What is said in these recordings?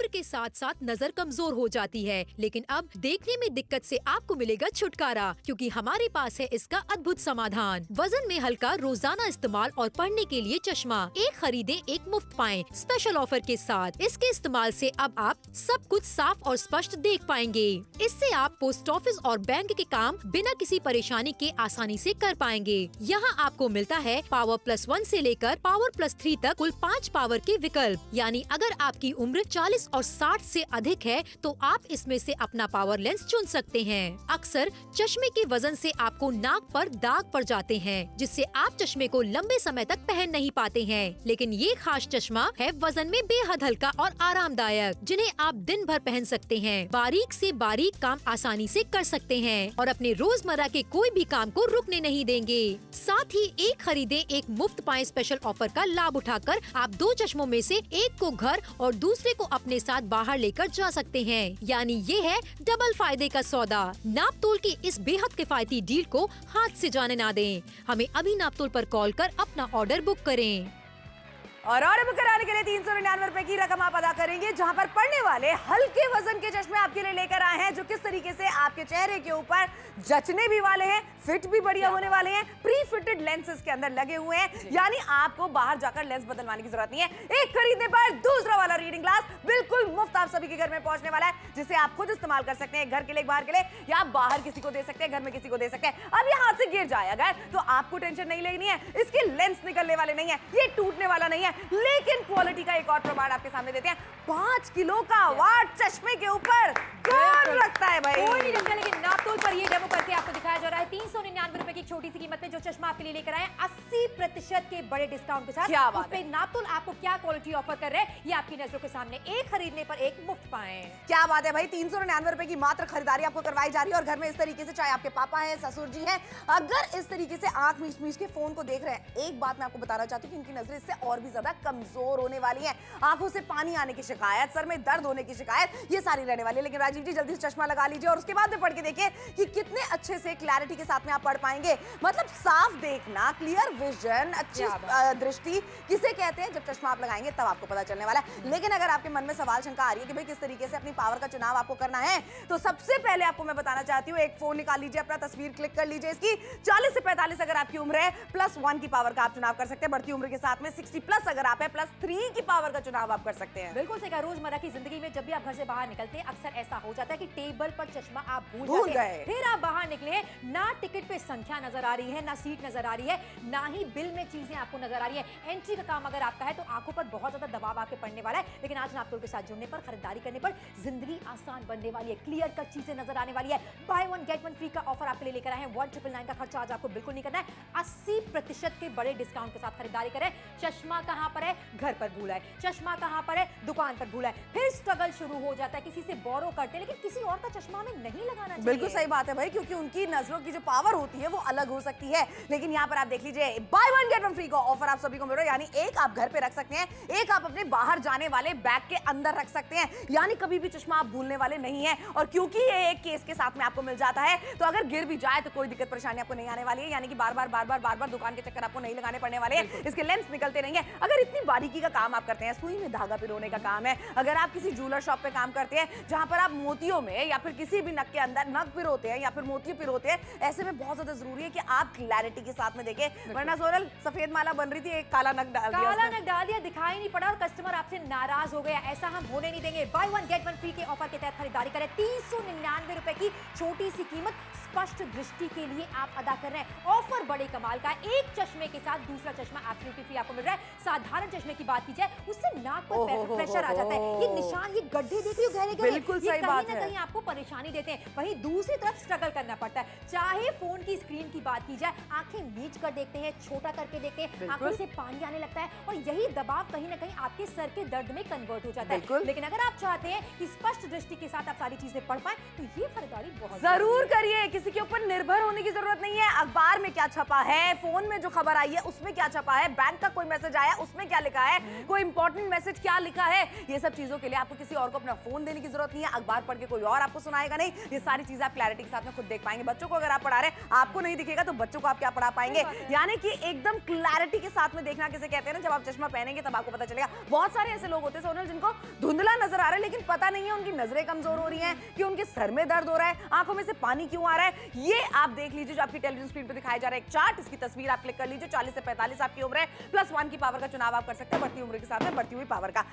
के साथ साथ नजर कमजोर हो जाती है, लेकिन अब देखने में दिक्कत से आपको मिलेगा छुटकारा, क्योंकि हमारे पास है इसका अद्भुत समाधान। वजन में हल्का, रोजाना इस्तेमाल और पढ़ने के लिए चश्मा, एक खरीदे एक मुफ्त पाएं स्पेशल ऑफर के साथ। इसके इस्तेमाल से अब आप सब कुछ साफ और स्पष्ट देख पाएंगे। इससे आप पोस्ट ऑफिस और बैंक के काम बिना किसी परेशानी के आसानी से कर पाएंगे। यहाँ आपको मिलता है पावर +1 से लेकर पावर +3 तक कुल 5 पावर के विकल्प। यानी अगर आपकी उम्र 40 और 60 से अधिक है तो आप इसमें से अपना पावर लेंस चुन सकते हैं। अक्सर चश्मे के वजन से आपको नाक पर दाग पड़ जाते हैं, जिससे आप चश्मे को लंबे समय तक पहन नहीं पाते हैं। लेकिन ये खास चश्मा है वजन में बेहद हल्का और आरामदायक, जिन्हें आप दिन भर पहन सकते हैं। बारीक से बारीक काम आसानी से कर सकते हैं और अपने रोजमर्रा के कोई भी काम को रुकने नहीं देंगे। साथ ही एक खरीदे एक मुफ्त पाएं स्पेशल ऑफर का लाभ उठाकर आप 2 चश्मों में से एक को घर और दूसरे को अपने साथ बाहर लेकर जा सकते हैं। यानी ये है डबल फायदे का सौदा। नापतोल की इस बेहद किफायती डील को हाथ से जाने ना दें। हमें अभी नापतोल पर कॉल कर अपना ऑर्डर बुक करें। और ऑर्डर बुक कराने के लिए 399 रुपए की रकम आप अदा करेंगे, जहां पर पड़ने वाले हल्के वजन के चश्मे आपके लिए लेकर आए हैं, जो किस तरीके से आपके चेहरे के ऊपर जचने भी वाले हैं, फिट भी बढ़िया होने वाले हैं। प्री फिटेड लेंसेज के अंदर लगे हुए हैं, यानी आपको बाहर जाकर लेंस बदलवाने की जरूरत नहीं है। एक खरीदने पर दूसरा वाला रीडिंग ग्लास बिल्कुल मुफ्त आप सभी के घर में पहुंचने वाला है, जिसे आप खुद इस्तेमाल कर सकते हैं, घर के लिए, बाहर के लिए, या बाहर किसी को दे सकते हैं, घर में किसी को दे सकते हैं। अब ये हाथ से गिर जाए अगर, तो आपको टेंशन नहीं लेनी है, इसके लेंस निकलने वाले नहीं है, ये टूटने वाला नहीं है। लेकिन क्वालिटी का एक और प्रमाण आपके सामने देते हैं, 5 किलो का वाट चश्मे के ऊपर कौन रखता है भाई? कोई नहीं रखता, लेकिन नापतोल पर ये डेमो करके आपको दिखाया जा रहा है 399 रुपए की छोटी सी कीमत में जो चश्मा आपके लिए लेकर आए 80% के बड़े डिस्काउंट के साथ। क्या बात है? नापतोल आपको क्या क्वालिटी ऑफर कर रहे हैं ये आपकी नजरों के सामने। एक खरीदने पर एक मुफ्त पाएं। क्या बात है भाई, 399 रुपए की मात्र खरीदारी आपको करवाई जा रही है। और घर में इस तरीके से, चाहे आपके पापा हैं, ससुर जी हैं, अगर इस तरीके से आंख मीच मीच के फोन को देख रहे हैं, एक बात मैं आपको बताना चाहती हूँ कि उनकी नजरें इससे और भी ज्यादा कमजोर होने वाली हैं। आंखों से पानी आने की शिकायत, सर में दर्द होने की शिकायत, ये सारी रहने वाली है। लेकिन राजीव जी जल्दी से चश्मा लगा लीजिए और उसके बाद में पढ़ के देखिए कि कितने अच्छे से क्लैरिटी के साथ में आप पढ़ पाएंगे। मतलब साफ देखना, क्लियर विजन, अच्छी दृष्टि किसे कहते हैं, जब चश्मा आप लगाएंगे तब आपको पता चलने वाला है। लेकिन अगर आपके मन में सवाल शंका आ रही है कि भाई किस तरीके से अपनी पावर का चुनाव आपको करना है, तो सबसे पहले आपको मैं बताना चाहती हूँ, एक फोन निकाल लीजिए, अपना तस्वीर क्लिक कर लीजिए इसकी। 40 से 45 अगर आपकी उम्र है, +1 की पावर का आप चुनाव कर सकते हैं। बढ़ती उम्र के साथ में 60+ अगर आप है, +3 की पावर का चुनाव आप कर सकते हैं। बिल्कुल सही कहा। रोजमर्रा की जिंदगी में जब भी आप घर से बाहर निकलते हैं, अक्सर ऐसा हो जाता है कि टेबल पर चश्मा आप भूल गए। फिर आप बाहर निकले, ना टिकट पे संख्या नजर आ रही है, ना सीट नजर आ रही है, ना ही बिल में चीजें आपको नजर आ रही है। एंट्री का काम अगर आपका है तो आंखों पर बहुत ज्यादा दबाव आपके पड़ने वाला है। लेकिन आज नापतोल के साथ जुड़ने पर, खरीदारी करने पर जिंदगी आसान बनने वाली है, क्लियर कट चीजें नजर आने वाली है। बाय 1 गेट 1 फ्री का ऑफर आपके लिए लेकर आए हैं। 1999 का खर्चा आज आपको बिल्कुल नहीं करना है। 80% के बड़े डिस्काउंट के साथ खरीदारी करें। चश्मा कहां पर है? घर पर भूला है। चश्मा कहां पर है? दुकान पर भूला है। फिर स्ट्रगल शुरू हो जाता है, किसी से बोरो करते हैं, लेकिन किसी और का चश्मा हमें नहीं लगाना चाहिए। बिल्कुल सही बात है भाई, क्योंकि उनकी नजरों की जो पावर होती है वो अलग हो सकती है। लेकिन यहाँ पर आप देख लीजिए, बाय 1 गेट 1 फ्री का ऑफर आप सभी को मिल रहा है। यानी एक आप घर पे रख सकते हैं, एक आप अपने बाहर जाने वाले बैग के अंदर रख सकते हैं। यानी कभी भी चश्मा आप भूलने वाले नहीं है। और क्योंकि ये एक केस के साथ में आपको मिल जाता है, तो अगर गिर भी जाए तो कोई दिक्कत परेशानी आपको नहीं आने वाली है। यानी कि बार बार दुकान के चक्कर आपको नहीं लगाने पड़ने वाले हैं। इसके लेंस निकलते रहेंगे। अगर इतनी बारीकी का काम आप करते हैं, सुई में धागा पिरोने का काम है, अगर आप किसी ज्वेलर शॉप पे काम करते हैं जहां पर आप मोतियों में या फिर किसी भी नग के अंदर नग पिरोते हैं या फिर मोती पिरोते हैं, ऐसे में बहुत ज्यादा जरूरी है कि आप क्लैरिटी के साथ में देखें। वरना सोनल, सफेद माला बन रही थी, एक काला नग डाल दिया, दिखाई नहीं पड़ा और कस्टमर आपसे नाराज हो गया। ऐसा हम होने नहीं देंगे। बाय 1 गेट 1 फ्री के ऑफर के तहत खरीदारी करें। 399 रुपए की छोटी सी कीमत स्पष्ट दृष्टि के लिए आप अदा कर रहे हैं। ऑफर बड़े कमाल का, एक चश्मे के साथ दूसरा चश्मा एब्सोल्युटली फ्री आपको मिल रहा है। साधारण चश्मे की बात की जाए, उससे नाक पर प्रेशर आ जाता है। ये निशान, ये गड्ढे देख रही हो गहरे गहरे, बिल्कुल सही बात है। कहीं आपको परेशानी देते हैं। वहीं दूसरी तरफ स्ट्रगल करना पड़ता है। चाहे फोन की स्क्रीन की बात की जाए, आंखें नीच कर देखते हैं, छोटा करके देखते हैं, आंखों से पानी आने लगता है और यही दबाव कहीं ना कहीं आपके सर के दर्द में कन्वर्ट हो जाता है। लेकिन अगर आप चाहते हैं कि स्पष्ट दृष्टि के साथ आप सारी चीजें पढ़ पाए, तो ये खरीदारी बहुत जरूर करिए। किसी के ऊपर निर्भर होने की जरूरत नहीं है। अखबार में क्या छपा है, फोन में जो खबर आई है उसमें क्या छपा है, बैंक का कोई मैसेज आया उसमें क्या लिखा है, कोई इंपॉर्टेंट मैसेज क्या लिखा है, ये सब चीजों के लिए आपको किसी और को अपना फोन देने की जरूरत नहीं है, अखबार पढ़ के कोई और आपको सुनाएगा नहीं, ये सारी चीजें आप क्लैरिटी के साथ में खुद देख पाएंगे। बच्चों को अगर आप पढ़ा रहे हैं आपको नहीं दिखेगा तो बच्चों को आप क्या पढ़ा पाएंगे, यानी कि एकदम क्लैरिटी के साथ में देखना किसे कहते हैं ना, जब आप चश्मा पहनेंगे तब आपको पता चलेगा। बहुत सारे ऐसे लोग होते हैं सोनल जिनको धुंधला नजर आ रहा है लेकिन पता नहीं है उनकी नजरें कमजोर हो रही हैं कि उनके सर में दर्द हो रहा है, आंखों में से पानी क्यों आ रहा है। ये आप देख लीजिए जो आपकी टेलीविजन स्क्रीन पर दिखाया जा रहा है एक चार्ट, इसकी तस्वीर आप क्लिक कर लीजिए। 40 से 45 आपकी उम्र है, +1 की पावर का चुनाव आप कर सकते हैं बढ़ती उम्र के साथ में बढ़ती हुई पावर का।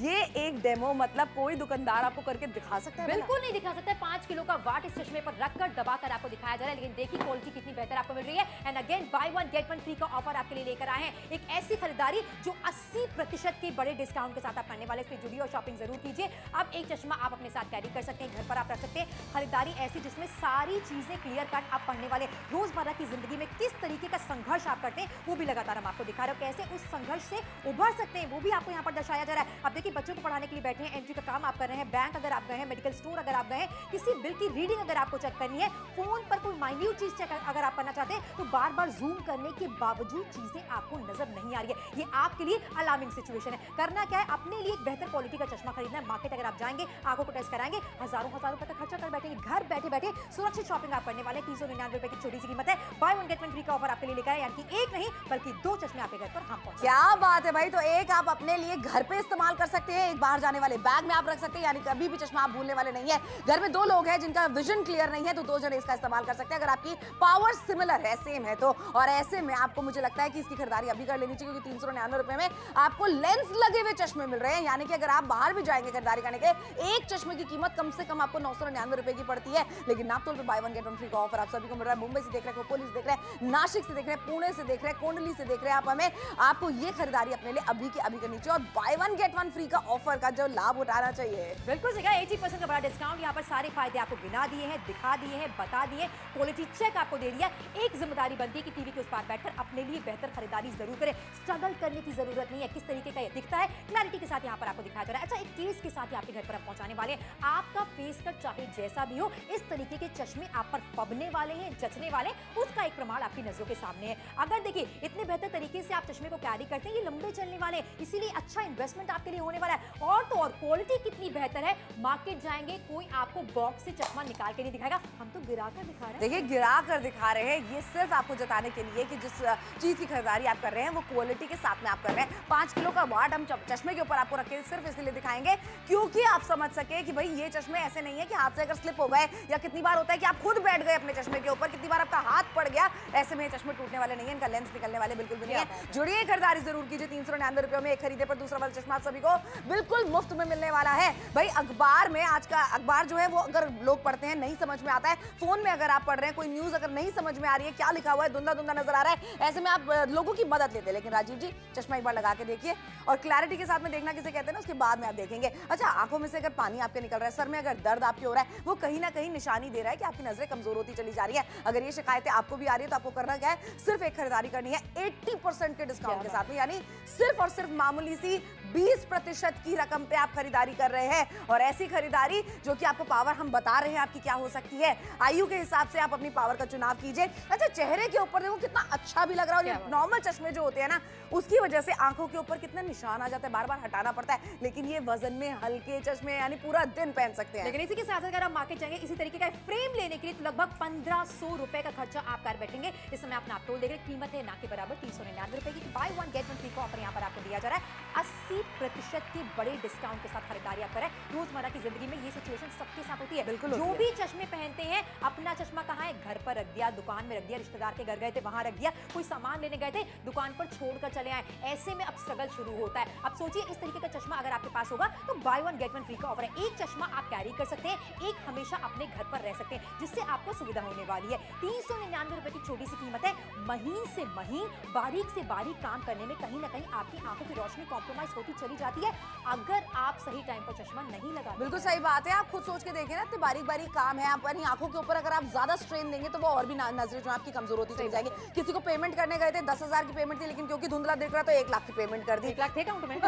ये एक डेमो मतलब कोई दुकानदार आपको करके दिखा सकता है? बिल्कुल नहीं दिखा सकता है। 5 किलो का वाट इस चश्मे पर रखकर दबाकर आपको दिखाया जा रहा है, लेकिन देखिए क्वालिटी कितनी बेहतर आपको मिल रही है। And again by one get one free का ऑफर आपके लिए लेकर आए हैं। एक ऐसी खरीदारी जो 80% के बड़े डिस्काउंट के साथ आप करने वाले, इसलिए जुड़िए और शॉपिंग जरूर कीजिए। अब एक चश्मा आप अपने साथ कैरी कर सकते हैं, घर पर आप रख सकते हैं। खरीदारी ऐसी जिसमें सारी चीजें क्लियर कट आप पढ़ने वाले रोजमर्रा की जिंदगी में किस तरीके का संघर्ष आप करते हैं वो भी लगातार हम आपको दिखा रहे हैं, कैसे उस संघर्ष से उभर सकते हैं वो भी आपको यहाँ पर दर्शाया जा रहा है। अब देखिए बच्चों को पढ़ाने के लिए बैठे हैं, एंट्री का काम आप कर रहे हैं, बैंक अगर आप गए हैं, मेडिकल स्टोर अगर आप गए हैं, किसी बिल की रीडिंग अगर आपको चेक करनी है, फोन पर कोई माइन्यूट चीज चेक अगर आप करना चाहते हैं तो बार बार जूम करने के बावजूद चीजें आपको नजर नहीं आ रही है। ये आपके लिए अलार्मिंग सिचुएशन है। करना क्या है, अपने लिए एक बेहतर क्वालिटी का चश्मा खरीदना है। मार्केट अगर आप जाएंगे, आंखों को टेस्ट कराएंगे, हजारों रुपए का खर्चा कर बैठेंगे, घर बैठे बैठे सुरक्षित शॉपिंग आप करने वाले। 399 रुपए की छोटी सी कीमत है, by one get one free का ऑफर आपके लिए लेकर आए, यानी कि एक नहीं बल्कि 2 चश्मे आपके घर पर हम पहुंचे। क्या बात है भाई, तो एक आप अपने लिए घर पे इस्तेमाल कर सकते हैं, एक बाहर जाने वाले बैग में आप रख सकते हैं, यानी कभी भी चश्मा आप भूलने वाले नहीं है। घर में 2 लोग हैं जिनका विजन क्लियर नहीं है तो 2 जने इसका इस्तेमाल कर सकते हैं, अगर आपकी पावर सिमिलर है, सेम है तो। और ऐसे में आपको मुझे लगता है कि इसकी खरीदारी अभी कर लेनी चाहिए, क्योंकि 399 रुपए में आपको लेंस लगे हुए चश्मे मिल रहे हैं, यानी कि अगर आप बाहर भी जाएंगे खरीदारी करने के, एक चश्मे की कीमत कम से कम आपको 999 रुपए की पड़ती है। लेकिन नापतोल पे by one get one free का ऑफर आप सभी को मिल रहा है। मुंबई से देख रहे हैं, पुलिस देख रहे हैं, नासिक से देख रहे हैं, पुणे से देख रहे हैं, कोंडली से देख रहे हैं आप हमें, आपको ये खरीदारी अपने लिए अभी के अभी करनी चाहिए और by one get one free का ऑफर का जो लाभ उठाना चाहिए। बिल्कुल सही, 80% का बड़ा डिस्काउंट, यहाँ पर सारे फायदे आपको गिना दिए हैं, दिखा दिए हैं, बता दिए, क्वालिटी चेक आपको दे दिया। एक जिम्मेदारी बनती है कि टीवी के उस पार बैठकर अपने लिए बेहतर खरीदारी जरूर करें। स्ट्रगल करने की जरूरत नहीं है, किस तरीके का ये दिखता है क्लैरिटी के साथ यहाँ पर आपको दिखाया जा रहा है। अच्छा, एक केस के साथ आपके घर पर आप पहुंचाने वाले हैं। आपका फेस कट चाहे जैसा भी हो, इस तरीके के चश्मे आप पर फबने वाले हैं, जचने वाले, उसका एक प्रमाण आपकी नजरों के सामने है। अगर देखिए इतने बेहतर तरीके से आप चश्मे को कैरी करते हैं, ये लंबे चलने वाले, इसीलिए अच्छा इन्वेस्टमेंट आपके लिए होने वाला है। और तो और क्वालिटी कितनी बेहतर है, मार्केट जाएंगे कोई आपको बॉक्स से चश्मा निकाल के नहीं दिखाएगा, हम तो गिरा कर दिखा रहे हैं। देखिए गिरा कर दिखा रहे हैं, ये सिर्फ आपको जताने के लिए कि जिस चीज की खरीदारी आप कर रहे हैं वो क्वालिटी के साथ में आप कर रहे हैं। 5 किलो का वाट हम चश्मे के ऊपर आपको रख के सिर्फ इसलिए दिखाएंगे क्योंकि आप समझ सके कि भाई ये चश्मे ऐसे नहीं है कि हाथ से अगर स्लिप हो गए, या कितनी बार होता है कि आप खुद बैठ गए अपने चश्मे के ऊपर, कितनी बार आपका हाथ पड़ गया, ऐसे में ये चश्मे टूटने वाले नहीं है, इनका लेंस निकलने वाले बिल्कुल भी नहीं है। जुड़िए, खरीदारी जरूर कीजिए। 399 रुपए में एक खरीदे पर दूसरा वाला चश्मा आप सभी को बिल्कुल मुफ्त में मिलने वाला है। भाई अखबार में, आज का अखबार जो है वो अगर लोग पढ़ते हैं नहीं समझ में आता है, फोन में अगर आप पढ़ रहे हैं कोई न्यूज अगर नहीं समझ में आ रही है, क्या लिखा हुआ है धुंधला धुंधला नजर आ रहा है, ऐसे में आप लोगों की मदद लेते हैं। लेकिन राजीव जी चश्मा एक बार लगा के देखिए और क्लैरिटी के साथ में देखना किसे कहते हैं ना, उसके बाद में आप देखेंगे। अच्छा, आंखों में से अगर पानी आपके निकल रहा है, सर में अगर दर्द आपके हो रहा है, वो कहीं ना कहीं निशानी दे रहा है कि आपकी नजरें कमजोर होती चली जा रही है। अगर ये शिकायतें आपको भी आ रही है तो आपको करना क्या है, सिर्फ एक खरीदारी करनी है 80% के डिस्काउंट के साथ में, यानी सिर्फ और सिर्फ मामूली सी 20% की रकम पे आप खरीदारी कर रहे हैं। और ऐसी खरीदारी जो कि आपको पावर हम बता रहे हैं आपकी क्या हो सकती है, आयु के हिसाब से आप अपनी पावर का चुनाव कीजिए। अच्छा, चेहरे के ऊपर देखो कितना अच्छा भी लग रहा है। नॉर्मल चश्मे जो होते हैं ना, उसकी वजह से आंखों के ऊपर कितना निशान आ जाता है, बार बार हटाना पड़ता है, लेकिन ये वजन में हल्के चश्मे यानी पूरा दिन पहन सकते हैं। लेकिन इसी के साथ अगर आप मार्केट जाएंगे इसी तरीके का फ्रेम लेने के लिए तो लगभग 1500 रुपए का खर्चा आप कर बैठेंगे। इस समय आप नापतोल देख रहे हैं, कीमत है ना के बराबर 399 रुपए की। By one get one free का ऑफर यहाँ पर आपको दिया जा रहा है। 80% के बड़े डिस्काउंट के साथ खरीदारी आप करें। रोजमर्रा की जिंदगी में ये सिचुएशन सबके साथ होती है, बिल्कुल जो होती है। भी चश्मे पहनते हैं, अपना चश्मा कहाँ है, घर पर रख दिया, दुकान में रख दिया, रिश्तेदार के घर गए थे वहां रख दिया, कोई सामान लेने गए थे दुकान पर छोड़कर चले आए, ऐसे में अब स्ट्रगल शुरू होता है। अब सोचिए इस तरीके का चश्मा अगर आपके पास होगा तो by one get one free का ऑफर है। एक चश्मा आप कैरी कर सकते हैं, एक हमेशा अपने घर पर रह सकते हैं, जिससे आपको सुविधा होने वाली है। 399 रुपए की छोटी सी कीमत है, महीन से महीन, बारीक से बारीक काम करने में कहीं ना कहीं आपकी आंखों की रोशनी कॉम्प्रोमाइज होती चली जाती है अगर आप सही टाइम पर चश्मा नहीं लगा। बिल्कुल सही बात है, आप खुद सोच के देखें ना, इतने बारीक बारीक काम है, आप अपनी आंखों के ऊपर अगर आप ज्यादा स्ट्रेन देंगे तो वो और भी नजरें जो आपकी कमजोर होती चली जाएगी। किसी को पेमेंट करने गए थे, 10,000 की पेमेंट थी, लेकिन क्योंकि धुंधला दिख रहा तो 1 लाख की पेमेंट कर दी। 1 लाख थे अकाउंट में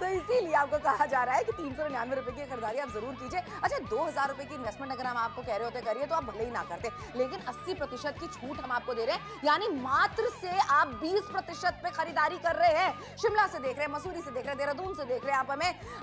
तो इसीलिए आपको कहा जा रहा है कि 399 रुपए की खरीदारी आप जरूर कीजिए। अच्छा, 2,000 रुपए की इन्वेस्टमेंट अगर हम आपको कह रहे होते करिए तो आप भले ही ना करते, लेकिन 80% की छूट हम आपको दे रहे हैं, यानी मात्र से आप 20% पे खरीदारी कर रहे हैं। शिमला से देख रहे हैं, मसूरी से देख रहे हैं, देहरादून से देख रहे हैं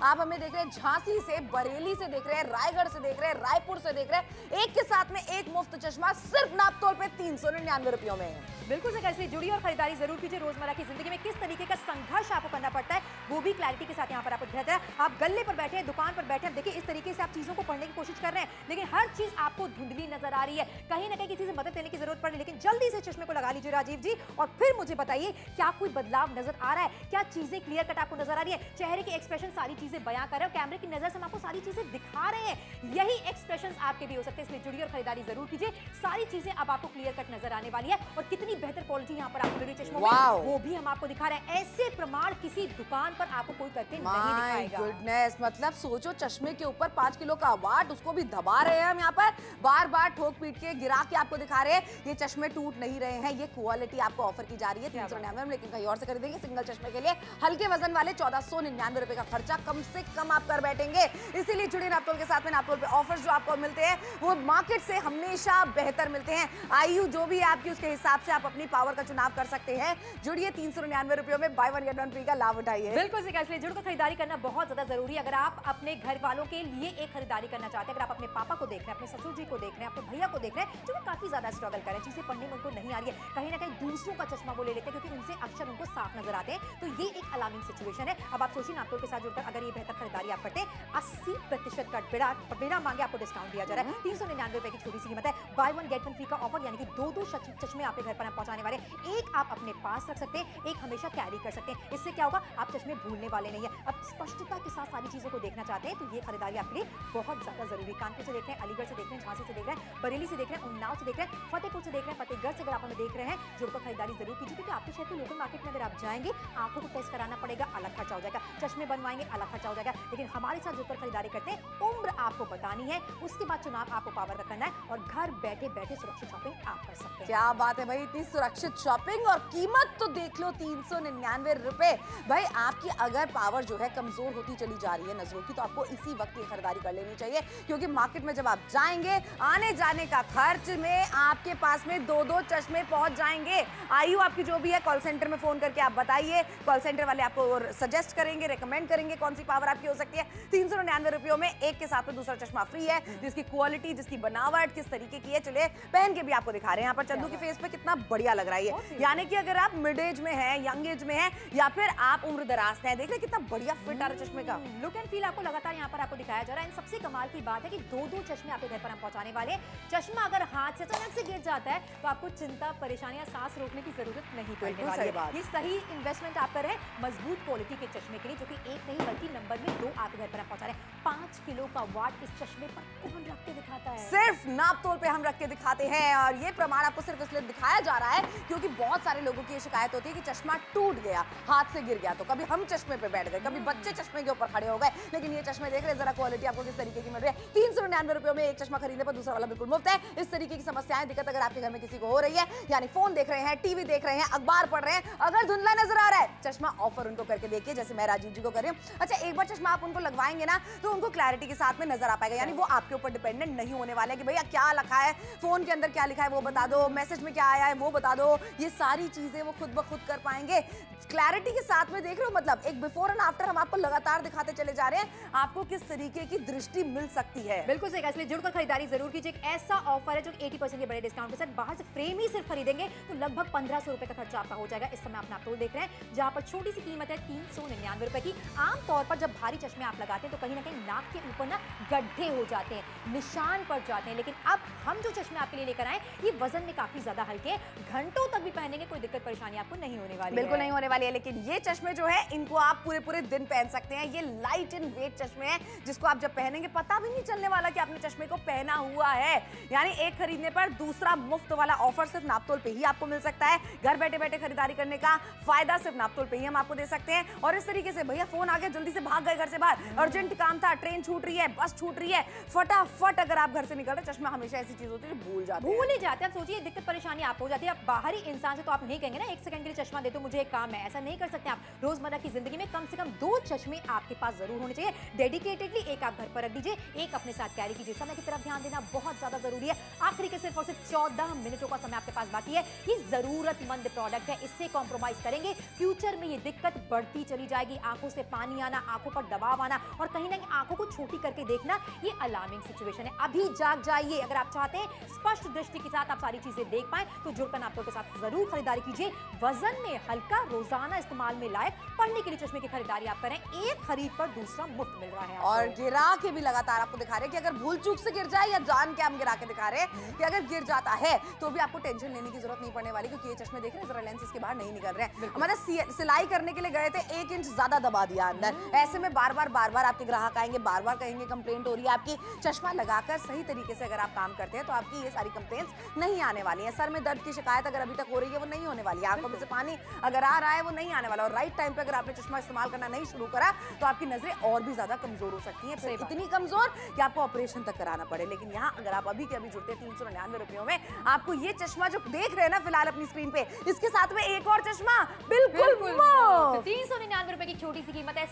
आप हमें देख रहे हैं झांसी से, बरेली से देख रहे हैं, रायगढ़ से देख रहे हैं, रायपुर से देख रहे हैं, एक के साथ में एक मुफ्त चश्मा सिर्फ नापतोल पे 399 रुपयों में। बिल्कुल सही, इसलिए जुड़िए और खरीदारी जरूर कीजिए। रोजमर्रा की जिंदगी में किस तरीके का संघर्ष आपको करना पड़ता है वो भी क्लैरिटी के साथ यहाँ पर आपको दिखाता है। आप गल्ले पर बैठे हैं, दुकान पर बैठे हैं, देखिए इस तरीके से आप चीजों को पढ़ने की कोशिश कर रहे हैं, लेकिन हर चीज आपको धुंधली नजर आ रही है, कहीं ना कहीं किसी से मदद लेने की जरूरत पड़ रही है। लेकिन जल्दी से चश्मे को लगा लीजिए राजीव जी, और फिर मुझे बताइए क्या कोई बदलाव नजर आ रहा है, क्या चीजें क्लियर कट आपको नजर आ रही है, चेहरे के एक्सप्रेशन सारी चीजें बयां कर रहे हैं, कैमरे की नजर से हम आपको सारी चीजें दिखा रहे हैं। यही एक्सप्रेशन आपके भी हो सकते हैं, इसलिए जुड़िए और खरीदारी जरूर कीजिए। सारी चीजें अब आपको क्लियर कट नजर आने वाली है, और कितनी बेहतर क्वालिटी यहाँ पर आपको मिली चश्मों में वो भी हम आपको दिखा रहे हैं। ऐसे प्रमाण किसी दुकान पर आपको कोई करके नहीं दिखाएगा। गुडनेस, मतलब सोचो चश्मे के ऊपर 5 किलो का अवार्ड, उसको भी दबा रहे हैं हम यहाँ पर, बार बार ठोक पीट के गिरा के आपको दिखा रहे हैं। ये चश्मे टूट नहीं रहे हैं, ये क्वालिटी आपको ऑफर की जा रही है 399 में, लेकिन कहीं और से खरीदेंगे सिंगल चश्मे के लिए हल्के वजन वाले 1499 रुपए का खर्चा कम से कम आप कर बैठेंगे। इसीलिए जुड़े नापतोल के साथ में, नापतोल पे ऑफर्स जो आपको मिलते हैं वो मार्केट से हमेशा बेहतर मिलते हैं। आयु जो भी है आपकी, उसके हिसाब से आप अपनी पावर का चुनाव कर सकते हैं। जुड़िए 399 रुपयों में by one get one free का लाभ उठाइए। बिल्कुल सही, इसलिए जुड़कर खरीदारी करना बहुत ज्यादा जरूरी है। अगर आप अपने घर वालों के लिए एक खरीदारी करना चाहते हैं, अगर आप अपने पापा को देख रहे हैं, अपने ससुर जी को देख रहे हैं, अपने भैया को देख रहे हैं जो कि काफी ज्यादा स्ट्रगल कर रहे हैं, चीजें पढ़ने में उनको नहीं आ रही है, कहीं ना कहीं दूसरों का चश्मा वो ले लेते हैं क्योंकि उनसे अक्षर उनको साफ नजर आते हैं, तो ये एक अलार्मिंग सिचुएशन है। अब आप सोचिए नापतोल के साथ जुड़कर अगर ये बेहतर खरीदारी आप करते हैं, 80% का बिना मांगे आपको डिस्काउंट दिया जा रहा है। 399 रुपए की छोटी सी कीमत है, by one get one free का ऑफर, यानी कि दो चश्मे आपके घर पर हम पहुंचाने वाले। एक आप अपने पास रख सकते हैं, एक हमेशा कैरी कर सकते हैं। इससे क्या होगा, आप चश्मे भूलने वाले नहीं है। अब स्पष्टता के साथ सारी चीजों को देखना चाहते हैं तो ये खरीदारी आपके लिए बहुत ज्यादा जरूरी। कानपुर से देख रहे हैं, अलीगढ़ से देख रहे हैं, झांसी से देख रहे हैं, बरेली से देख रहे हैं, उन्नाव से देख रहे हैं, फतेहपुर से देख रहे हैं, फतेहगढ़ से अगर आप हमें देख रहे हैं, जुड़कर खरीदारी जरूर कीजिए, क्योंकि आपके शहर के लोकल मार्केट में अगर आप जाएंगे, आंखों को टेस्ट कराना पड़ेगा, अलग खर्चा हो जाएगा, चश्मे बनवाएंगे अलग खर्चा हो जाएगा। लेकिन हमारे साथ जुड़कर खरीदारी करते हैं, उम्र आपको बतानी है, उसके बाद चुनाव आपको पावर का करना है, और घर बैठे बैठे सुरक्षित शॉपिंग आप कर सकते हैं। क्या बात है भाई, इतनी सुरक्षित शॉपिंग, और कीमत तो देख लो 399 रुपए। भाई आपकी अगर पावर जो है कमजोर होती चली जा रही है नजरों की, तो आपको इसी वक्त ये खरीदारी कर लेनी चाहिए, क्योंकि मार्केट में जब आप जाएंगे, आने जाने का खर्च में आपके पास में 2 चश्मे पहुंच जाएंगे। आयु आपकी जो भी है, कॉल सेंटर में फोन करके आप बताइए, कॉल सेंटर वाले आपको सजेस्ट करेंगे, रेकमेंड करेंगे कौन सी पावर आपकी हो सकती है। 399 रुपयों में एक के साथ में दूसरा चश्मा फ्री है, जिसकी क्वालिटी, जिसकी बनावट किस तरीके की है, चले पहन के भी आपको दिखा रहे हैं। यहाँ पर चंदू की फेस पे कितना बढ़िया लग रहा है, यानी कि अगर आप मिड एज में है, यंग एज में है, या फिर आप उम्र दराज है, देख रहे कितना बढ़िया फिट आ रहा है चश्मे का। लुक एंड फील आपको लगातार यहाँ पर आपको दिखाया जा रहा है। सबसे कमाल की बात है कि 2 चश्मे आपके घर पर हम पहुंचाने वाले। चश्मा अगर हाथ से अचानक से गिर जाता है तो आपको चिंता, परेशानियां, सांस रोकने की जरूरत नहीं पड़ने वाली है। ये सही इन्वेस्टमेंट आप कर रहे हैं मजबूत क्वालिटी के चश्मे के लिए, जो कि एक नहीं बल्कि नंबर में 2 आपके घर पर हम पहुंचा रहे हैं। 5 किलो का वाट इस चश्मे पर कौन रख के दिखाता है? सिर्फ नापतोल पे हम रख के दिखाते हैं, और ये प्रमाण आपको सिर्फ इसलिए दिखाया जा रहा है क्योंकि बहुत सारे लोगों की ये शिकायत होती है कि चश्मा टूट गया, हाथ से गिर गया, तो कभी हम चश्मे पे बैठ गए, कभी बच्चे चश्मे के ऊपर खड़े हो गए, लेकिन ये चश्मे देख रहे हैं जरा क्वालिटी आपको किस तरीके की मिल रही है। 399 रुपयों में एक चश्मा खरीदने पर दूसरा वाला बिल्कुल मुफ्त है। इस तरीके की समस्याएं, दिक्कत अगर आपके घर में किसी को हो रही है, यानी फोन देख रहे हैं, टीवी देख रहे हैं, अखबार पढ़ रहे हैं, अगर धुंधला नजर आ रहा है, चश्मा ऑफर उनको करके देखिए, जैसे मैं राजीव जी को कर रही हूँ। अच्छा, एक बार चश्मा आप उनको लगवाएंगे ना, तो उनको क्लैरिटी के साथ में नजर आ पाएगा, यानी वो आपके ऊपर डिपेंडेंट नहीं होने वाला है कि भैया क्या लिखा है, फोन के अंदर क्या लिखा है वो बता दो, मैसेज में क्या आया है वो बता दो, ये सारी चीजें वो खुद ब खुद कर पाएंगे क्लैरिटी के साथ में। देख रहे हो, मतलब एक बिफोर एंड आफ्टर हम आपको लगातार दिखाते चले जा रहे हैं, आपको किस तरीके की दृष्टि मिल सकती है। बिल्कुल सही, इसलिए जुड़कर खरीदारी जरूर कीजिए। एक ऐसा ऑफर है जो 80% के बड़े डिस्काउंट के साथ, बाहर से फ्रेम ही सिर्फ खरीदेंगे तो लगभग 1500 रुपए का खर्चा आपका हो जाएगा। इस समय आप नापतोल देख रहे हैं, जहां पर छोटी सी कीमत है 399 रुपए की। आमतौर पर जब भारी चश्मे आप लगाते हैं तो कहीं ना कहीं नाक के ऊपर ना गड्ढे हो जाते हैं, निशान पड़ जाते हैं, लेकिन अब हम जो चश्मे आपके लिए लेकर आए, ये वजन में काफी ज्यादा हल्के हैं, घंटों तक भी पहनेंगे कोई दिक्कत परेशानी आपको नहीं होने वाली। बिल्कुल नहीं होने वाली है, लेकिन ये चश्मे जो है इनको आप पूरे पूरे दिन पहन सकते हैं। ये लाइट इन वेट चश्मे हैं, जिसको आप जब पहनेंगे पता भी नहीं चलने वाला कि आपने चश्मे को पहना हुआ है। यानी एक खरीदने पर दूसरा मुफ्त वाला ऑफर सिर्फ नापतोल पे ही आपको मिल सकता है। घर बैठे बैठे खरीदारी करने का फायदा सिर्फ नापतोल पे ही हम आपको दे सकते हैं। और इस तरीके से भैया फोन आ गया, जल्दी से भाग गए घर से बाहर, अर्जेंट काम था, ट्रेन ट्रेन छूट रही है, बस छूट रही है, फटाफट अगर आप घर से निकल रहे, चश्मा हमेशा ऐसी चीज होती है जो भूल ही जाते हैं। आप सोचिए दिक्कत परेशानी आपको हो जाती है। आप बाहरी इंसान से तो आप नहीं कहेंगे ना 1 सेकंड के लिए चश्मा दे दो मुझे एक काम है, ऐसा नहीं कर सकते आप। रोजमर्रा की जिंदगी में कम से कम 2 चश्मे आपके पास जरूर होने चाहिए डेडिकेटेडली। एक आप घर पर रख दीजिए, एक अपने साथ कैरी कीजिए। समय की तरफ ध्यान देना बहुत ज्यादा जरूरी है। आखिरी के सिर्फ और सिर्फ 14 मिनटों का समय आपके पास बाकी है। ये जरूरतमंद प्रोडक्ट है, इससे कॉम्प्रोमाइज करेंगे फ्यूचर में ये दिक्कत बढ़ती चली जाएगी। आंखों से पानी आना, आंखों पर दबाव आना और कहीं ना कहीं आंखों को छोटी करके देखना, ये अलार्मिंग सिचुएशन है। अभी जाग जाइए। अगर आप चाहते हैं स्पष्ट दृष्टि के साथ आप सारी चीजें देख पाएं तो जुड़कर नापतोल के साथ जरूर खरीदारी कीजिए। वजन में हल्का, रोजाना इस्तेमाल में लायक, पढ़ने के लिए चश्मे की खरीदारी आप करें, एक खरीद पर दूसरा मुफ्त मिल रहा है आपको। और गिरा के भी लगातार आपको दिखा रहे हैं कि अगर भूल चूक से गिर जाए या जान के हम गिरा के दिखा रहे हैं कि अगर गिर जाता है तो भी आपको टेंशन लेने की जरूरत नहीं पड़ने वाली, क्योंकि ये चश्मे देख रहे हैं जरा लेंस इसके बाहर नहीं निकल रहे हैं। हमारा सिलाई करने के लिए गए थे, 1 इंच ज्यादा दबा दिया अंदर। ऐसे में बार बार आपके ग्राहक आएंगे, बार कहेंगे कंप्लेंट हो रही है आपकी। चश्मा लगाकर सही तरीके से अगर आप काम करते हैं तो आपकी ये सारी कंप्लेंट्स नहीं आने वाली है। सर में दर्द की शिकायत अगर अभी तक हो रही है वो नहीं होने वाली है, आंखों में से पानी अगर आ रहा है वो नहीं आने वाला। और राइट टाइम पे अगर आपने चश्मा इस्तेमाल करना नहीं शुरू करा तो आपकी नजरें और भी ज्यादा कमजोर हो सकती हैं, इतनी कमजोर कि आपको ऑपरेशन तक कराना पड़े। लेकिन यहाँ अगर आप अभी के अभी जुड़ते हैं 399 रुपयों में, आपको ये चश्मा जो देख रहे हैं ना फिलहाल अपनी स्क्रीन पे, इसके साथ में एक और चश्मा बिल्कुल मुफ्त। 399 रुपए की छोटी सी कीमत है।